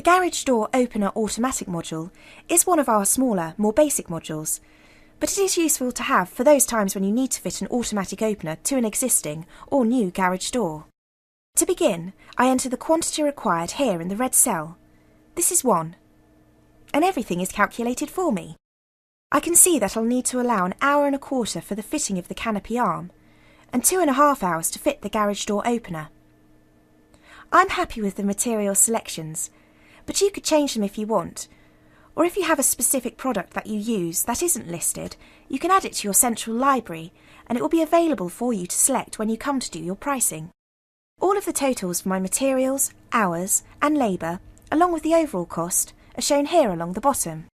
The garage door opener automatic module is one of our smaller, more basic modules, but it is useful to have for those times when you need to fit an automatic opener to an existing or new garage door. To begin, I enter the quantity required here in the red cell. This is 1. And everything is calculated for me. I can see that I'll need to allow 1 hour and a quarter for the fitting of the canopy arm, and 2.5 hours to fit the garage door opener. I'm happy with the material selections, but you could change them if you want, or if you have a specific product that you use that isn't listed, you can add it to your central library and it will be available for you to select when you come to do your pricing. All of the totals for my materials, hours and labour, along with the overall cost, are shown here along the bottom.